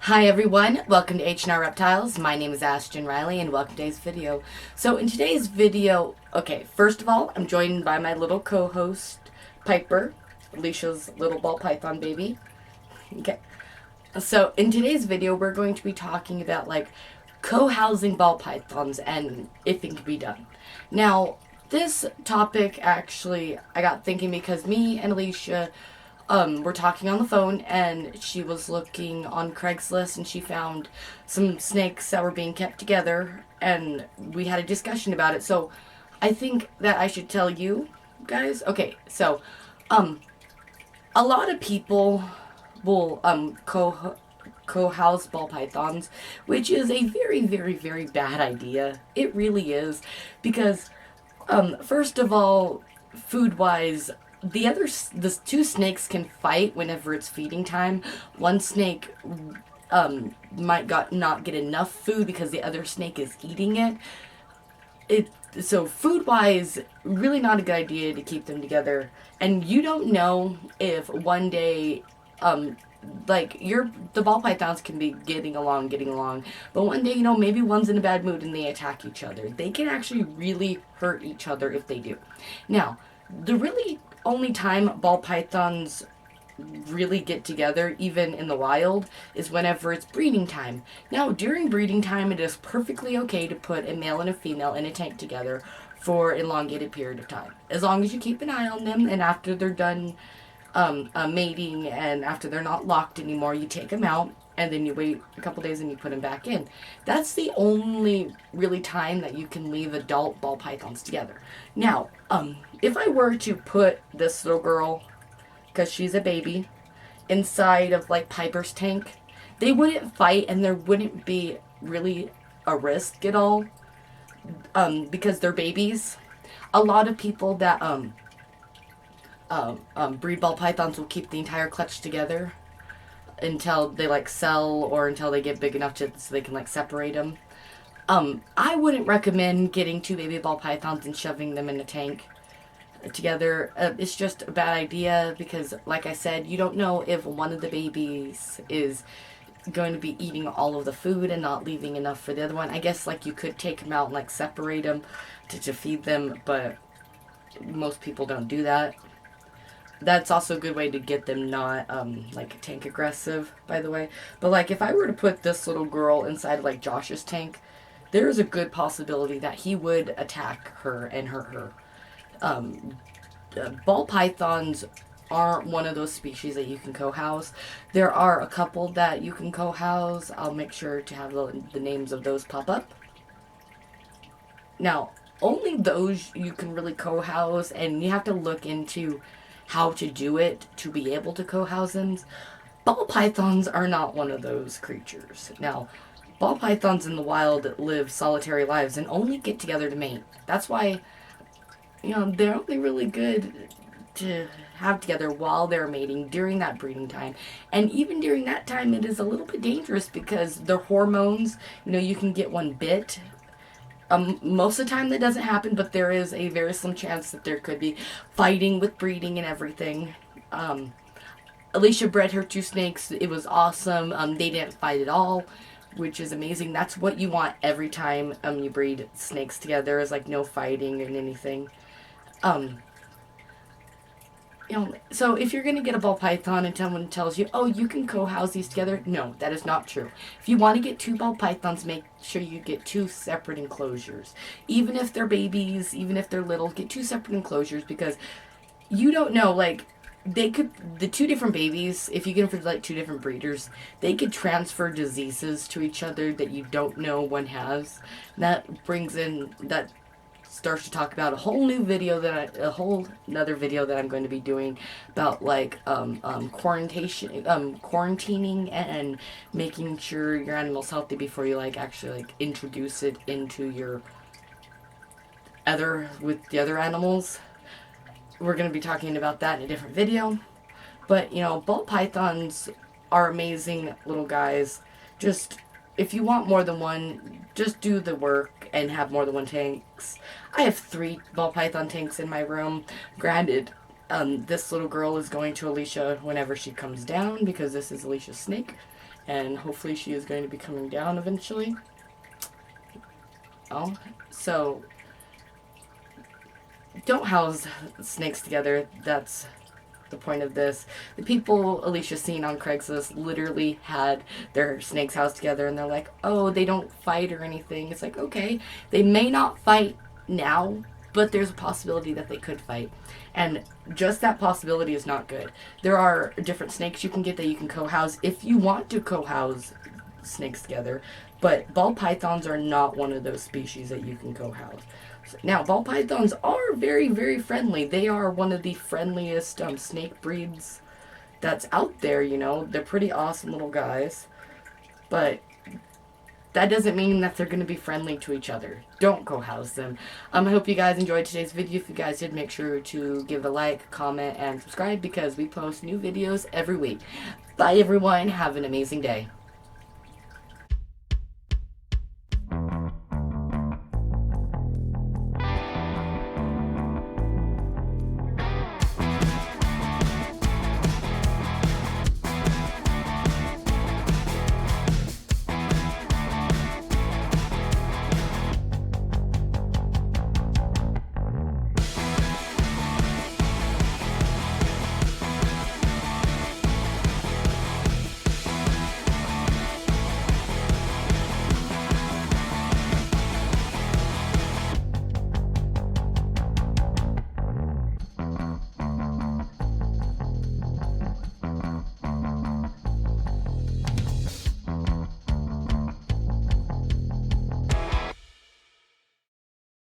Hi everyone, welcome to H&R Reptiles. My name is Ashton Riley and welcome to today's video. So in today's video, first of all, I'm joined by my little co-host, Piper, Alicia's little ball python baby. Okay. So in today's video, we're going to be talking about co-housing ball pythons and if it can be done. Now, this topic actually, I got thinking because me and Alicia we're talking on the phone and she was looking on Craigslist and she found some snakes that were being kept together and we had a discussion about it. So I think that I should tell you guys. Okay, so a lot of people will co-house ball pythons, which is a very, very, very bad idea. It really is, because first of all, food wise, the two snakes can fight whenever it's feeding time. One snake might not get enough food because the other snake is eating it. So food wise, really not a good idea to keep them together. And you don't know if one day the ball pythons can be getting along, but one day, maybe one's in a bad mood and they attack each other. They can actually really hurt each other if they do. Now, the really only time ball pythons really get together, even in the wild, is whenever it's breeding time. Now, during breeding time, it is perfectly okay to put a male and a female in a tank together for an elongated period of time, as long as you keep an eye on them, and after they're done mating and after they're not locked anymore, you take them out and then you wait a couple days and you put them back in. That's the only really time that you can leave adult ball pythons together. Now, if I were to put this little girl, because she's a baby, inside of Piper's tank, they wouldn't fight and there wouldn't be really a risk at all, because they're babies. A lot of people that breed ball pythons will keep the entire clutch together until they sell or until they get big enough so they can separate them. I wouldn't recommend getting two baby ball pythons and shoving them in a tank together. It's just a bad idea because, like I said, you don't know if one of the babies is going to be eating all of the food and not leaving enough for the other one. I guess you could take them out and separate them to feed them, but most people don't do that. That's also a good way to get them not tank aggressive, by the way. But if I were to put this little girl inside of Josh's tank, there is a good possibility that he would attack her and hurt her. Ball pythons aren't one of those species that you can co-house. There are a couple that you can co-house. I'll make sure to have the names of those pop up. Now, only those you can really co-house, and you have to look into how to do it to be able to co-house them. Ball pythons are not one of those creatures. Now, ball pythons in the wild live solitary lives and only get together to mate. That's why, they're only really good to have together while they're mating during that breeding time. And even during that time, it is a little bit dangerous because their hormones, you can get one bit. Most of the time that doesn't happen, but there is a very slim chance that there could be fighting with breeding and everything. Alicia bred her two snakes. It was awesome. They didn't fight at all, which is amazing. That's what you want every time you breed snakes together, is no fighting and anything. So if you're going to get a ball python and someone tells you, oh, you can co-house these together, no, that is not true. If you want to get two ball pythons, make sure you get two separate enclosures. Even if they're babies, even if they're little, get two separate enclosures, because you don't know, the two different babies, if you get them for two different breeders, they could transfer diseases to each other that you don't know one has. That starts to talk about a whole nother video that I'm going to be doing about quarantining and making sure your animal's healthy before you actually introduce it into your with the other animals. We're going to be talking about that in a different video. But ball pythons are amazing little guys. Just, if you want more than one, just do the work and have more than one tanks. I have 3 ball python tanks in my room. Granted, this little girl is going to Alicia whenever she comes down because this is Alicia's snake. and hopefully she is going to be coming down eventually. Oh, so don't house snakes together. That's the point of this. The people Alicia's seen on Craigslist literally had their snakes housed together, and they're like, oh, they don't fight or anything. It's like, okay, they may not fight now, but there's a possibility that they could fight. And just that possibility is not good. There are different snakes you can get that you can co-house if you want to co-house snakes together, but ball pythons are not one of those species that you can co-house. Now, ball pythons are very, very friendly. They are one of the friendliest snake breeds that's out there, you know. They're pretty awesome little guys. But that doesn't mean that they're going to be friendly to each other. Don't co-house them. I hope you guys enjoyed today's video. If you guys did, make sure to give a like, comment, and subscribe because we post new videos every week. Bye, everyone. Have an amazing day.